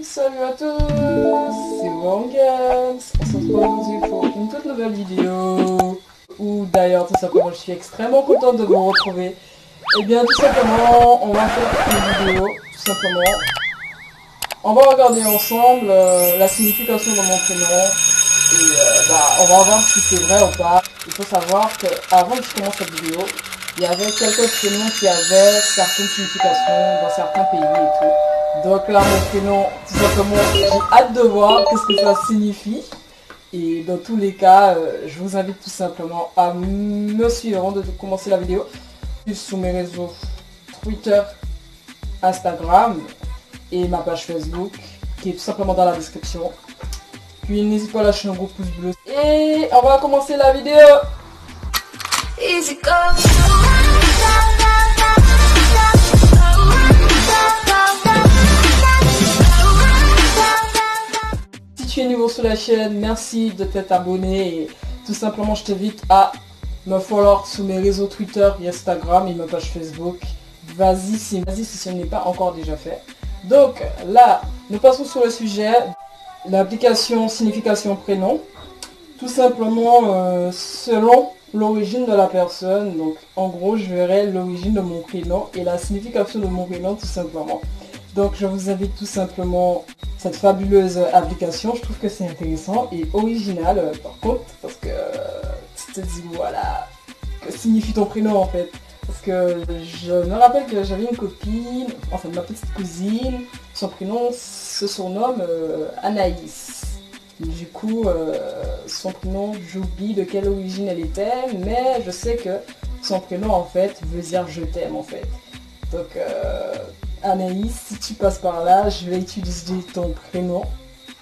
Salut à tous, c'est Worm Games. On se retrouve aujourd'hui pour une toute nouvelle vidéo. Ou d'ailleurs, tout simplement, je suis extrêmement contente de vous retrouver. Et bien, tout simplement, on va faire une vidéo, tout simplement. On va regarder ensemble la signification de mon prénom. Et on va voir si c'est vrai ou pas. Il faut savoir qu'avant que je commence cette vidéo, il y avait quelques prénoms qui avaient certaines significations dans certains pays et tout. Donc là, mon prénom, tout simplement, j'ai hâte de voir qu'est-ce que ça signifie. Et dans tous les cas, je vous invite tout simplement à me suivre avant de commencer la vidéo. Sur mes réseaux Twitter, Instagram et ma page Facebook, qui est tout simplement dans la description. Puis n'hésite pas à lâcher un gros pouce bleu. Et on va commencer la vidéo. Easy go. Si tu es nouveau sur la chaîne, merci de t'être abonné. Et tout simplement, je t'invite à me follow sur mes réseaux Twitter et Instagram et ma page Facebook. Vas-y si ce n'est pas encore déjà fait. Donc là, nous passons sur le sujet. L'application signification prénom. Tout simplement, selon l'origine de la personne. Donc en gros, je verrai l'origine de mon prénom et la signification de mon prénom tout simplement. Donc je vous invite tout simplement cette fabuleuse application. Je trouve que c'est intéressant et original par contre. Parce que tu te dis voilà, que signifie ton prénom en fait. Parce que je me rappelle que j'avais une copine, enfin ma petite cousine, son prénom se surnomme Anaïs. Du coup, son prénom, j'oublie de quelle origine elle était, mais je sais que son prénom en fait veut dire je t'aime en fait. Donc Anaïs, si tu passes par là, je vais utiliser ton prénom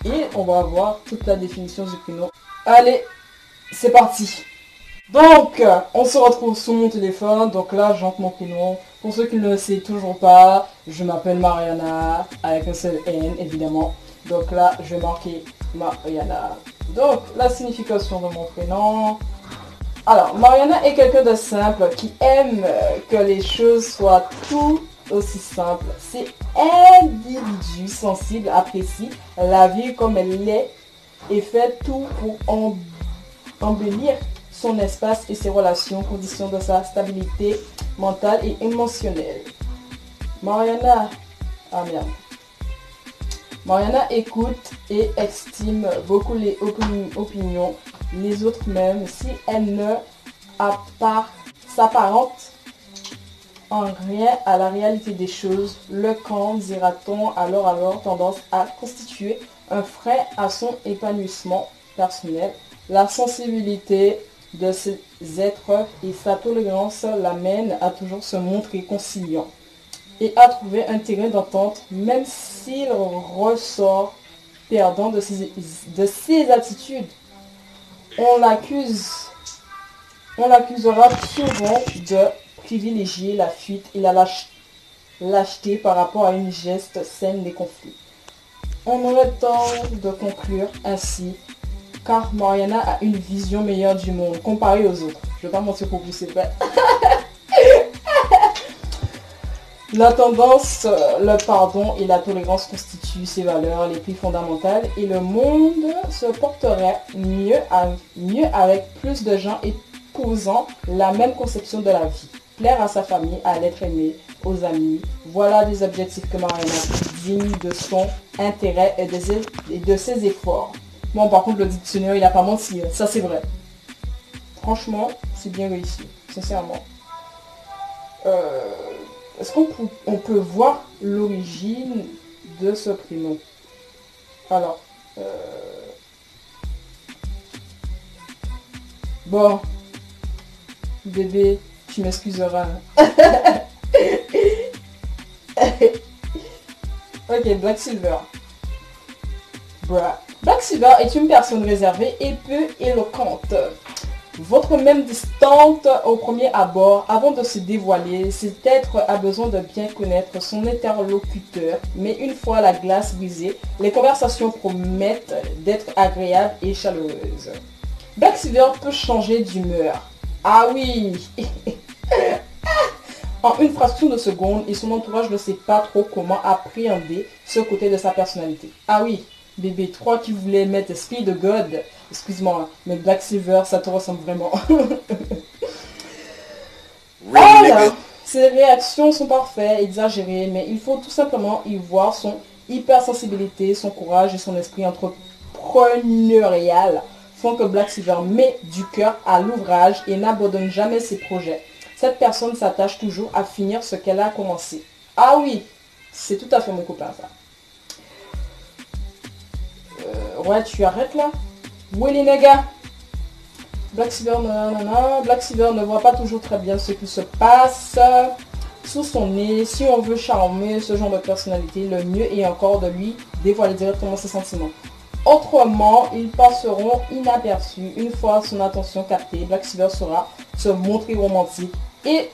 et on va voir toute la définition du prénom. Allez, c'est parti! Donc, on se retrouve sur mon téléphone, donc là j'entre mon prénom. Pour ceux qui ne le savent toujours pas, je m'appelle Mariana, avec un seul N évidemment. Donc là, je vais marquer Mariana. Donc, la signification de mon prénom. Alors, Mariana est quelqu'un de simple, qui aime que les choses soient tout aussi simples. C'est individu sensible, apprécie la vie comme elle est et fait tout pour embellir son espace et ses relations, conditions de sa stabilité mentale et émotionnelle. Mariana, Mariana écoute et estime beaucoup les opinions, les autres même, si elle ne s'apparente en rien à la réalité des choses. Le camp, dira-t-on, alors tendance à constituer un frein à son épanouissement personnel. La sensibilité de ces êtres et sa tolérance l'amène à toujours se montrer conciliant et à trouver un terrain d'entente même s'il ressort perdant de ses attitudes. On l'accusera souvent de privilégier la fuite et la lâcheté par rapport à une geste saine des conflits. On aurait tort de conclure ainsi car Mariana a une vision meilleure du monde comparée aux autres. Je vais pas mentir pour vous, c'est vrai. La tendance, le pardon et la tolérance constituent ses valeurs les plus fondamentales et le monde se porterait mieux avec plus de gens épousant la même conception de la vie. Plaire à sa famille, à l'être aimé, aux amis. Voilà des objectifs que Mariana digne de son intérêt et de ses efforts. Bon, par contre, le dictionnaire, il a pas menti. Ça, c'est vrai. Franchement, c'est bien réussi. Sincèrement. Est-ce qu'on peut voir l'origine de ce prénom? Alors. Bon. Bébé, tu m'excuseras. Ok, Black Silver. Black Silver est une personne réservée et peu éloquente. Votre même distante au premier abord, avant de se dévoiler, cet être a besoin de bien connaître son interlocuteur. Mais une fois la glace brisée, les conversations promettent d'être agréables et chaleureuses. Black Silver peut changer d'humeur. Ah oui. en une fraction de seconde et son entourage ne sait pas trop comment appréhender ce côté de sa personnalité. Ah oui, bébé 3 qui voulait mettre Speed de God, excuse-moi, mais Black Silver, ça te ressemble vraiment. Alors, ses réactions sont parfaites, exagérées, mais il faut tout simplement y voir son hypersensibilité, son courage et son esprit entrepreneurial font que Black Silver met du cœur à l'ouvrage et n'abandonne jamais ses projets. Cette personne s'attache toujours à finir ce qu'elle a commencé. Ah oui, c'est tout à fait mon copain ça. Ouais, tu arrêtes là. Willy Nega. Black Silver ne voit pas toujours très bien ce qui se passe sous son nez. Si on veut charmer ce genre de personnalité, le mieux est encore de lui dévoiler directement ses sentiments. Autrement, ils passeront inaperçus. Une fois son attention captée, Black Silver saura se montrer romantique et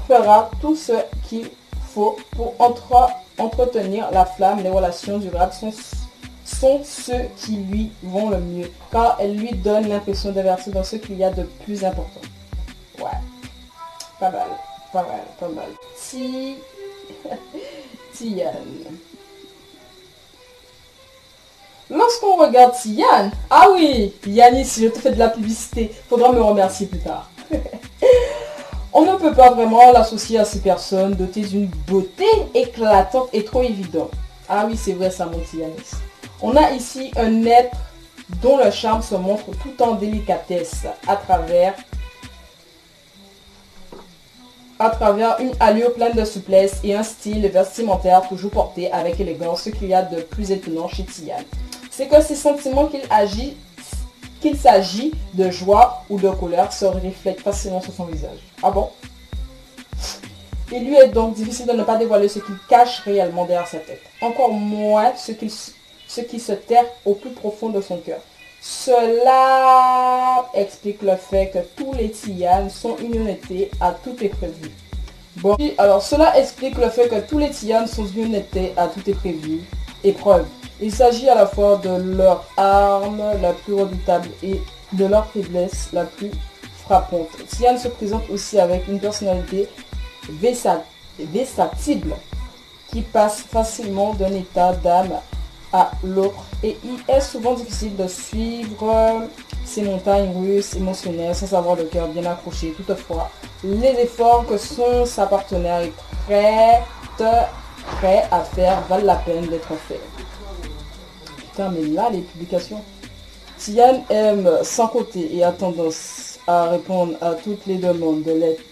fera tout ce qu'il faut pour entretenir la flamme. Les relations durables sont ceux qui lui vont le mieux, car elles lui donnent l'impression d'avertir dans ce qu'il y a de plus important. Ouais, pas mal, pas mal, pas mal. Tian. Lorsqu'on regarde Tian, ah oui, Yanis, je te fais de la publicité, faudra me remercier plus tard. On ne peut pas vraiment l'associer à ces personnes dotées d'une beauté éclatante et trop évidente. Ah oui, c'est vrai ça, mon petit Yanis. On a ici un être dont le charme se montre tout en délicatesse à travers une allure pleine de souplesse et un style vestimentaire toujours porté avec élégance. Ce qu'il y a de plus étonnant chez Tian, c'est que ces sentiments qu'il s'agit de joie ou de colère se reflètent facilement sur son visage. Ah bon? Il lui est donc difficile de ne pas dévoiler ce qu'il cache réellement derrière sa tête. Encore moins ce qui se terre au plus profond de son cœur. Cela explique le fait que tous les Tian sont une unité à tout est prévu. Bon, alors cela explique le fait que tous les Tian sont une unité à tout est prévu. Épreuve. Il s'agit à la fois de leur arme la plus redoutable et de leur faiblesse la plus frappante. Tian se présente aussi avec une personnalité versatile qui passe facilement d'un état d'âme à l'autre et il est souvent difficile de suivre ces montagnes russes émotionnelles sans avoir le cœur bien accroché. Toutefois, les efforts que sa partenaire est prêt à faire valent la peine d'être faits. Putain, mais là, les publications. Tian aime sans côté et a tendance à répondre à toutes les demandes de l'être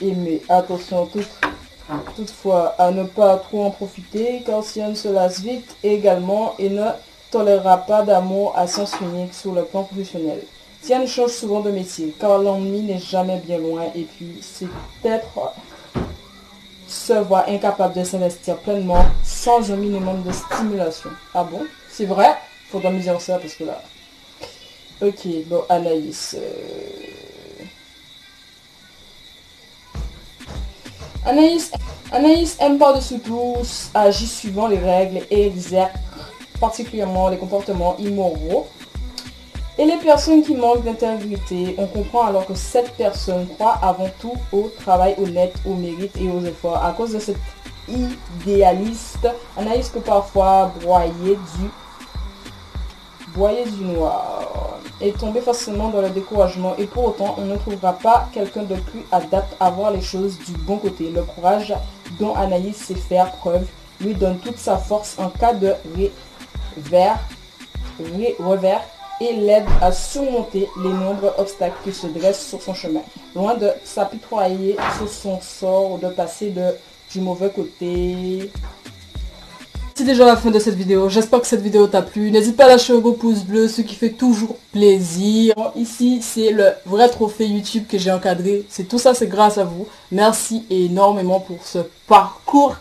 aimé. Attention toutefois à ne pas trop en profiter car Tian se lasse vite également et ne tolérera pas d'amour à sens unique sur le plan professionnel. Tian change souvent de métier car l'ennui n'est jamais bien loin et puis c'est peut-être se voit incapable de s'investir pleinement sans un minimum de stimulation. Ah bon? C'est vrai? Faudra me dire ça parce que là... Ok, bon, Anaïs... Anaïs aime par-dessus tout, agit suivant les règles et exerce particulièrement les comportements immoraux. Et les personnes qui manquent d'intégrité, on comprend alors que cette personne croit avant tout au travail honnête, au mérite et aux efforts. À cause de cette idéaliste, Anaïs peut parfois broyer du noir et tomber facilement dans le découragement et pour autant on ne trouvera pas quelqu'un de plus adapté à voir les choses du bon côté. Le courage dont Anaïs sait faire preuve lui donne toute sa force en cas de revers et l'aide à surmonter les nombreux obstacles qui se dressent sur son chemin. Loin de s'apitoyer sur son sort ou de passer du mauvais côté. C'est déjà la fin de cette vidéo, j'espère que cette vidéo t'a plu. N'hésite pas à lâcher un gros pouce bleu, ce qui fait toujours plaisir. Ici, c'est le vrai trophée YouTube que j'ai encadré. Tout ça, c'est grâce à vous. Merci énormément pour ce parcours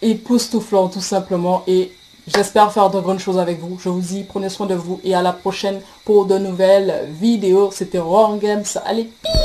époustouflant tout simplement. Et j'espère faire de grandes choses avec vous. Je vous dis, prenez soin de vous et à la prochaine pour de nouvelles vidéos. C'était Roar Games. Allez, peace!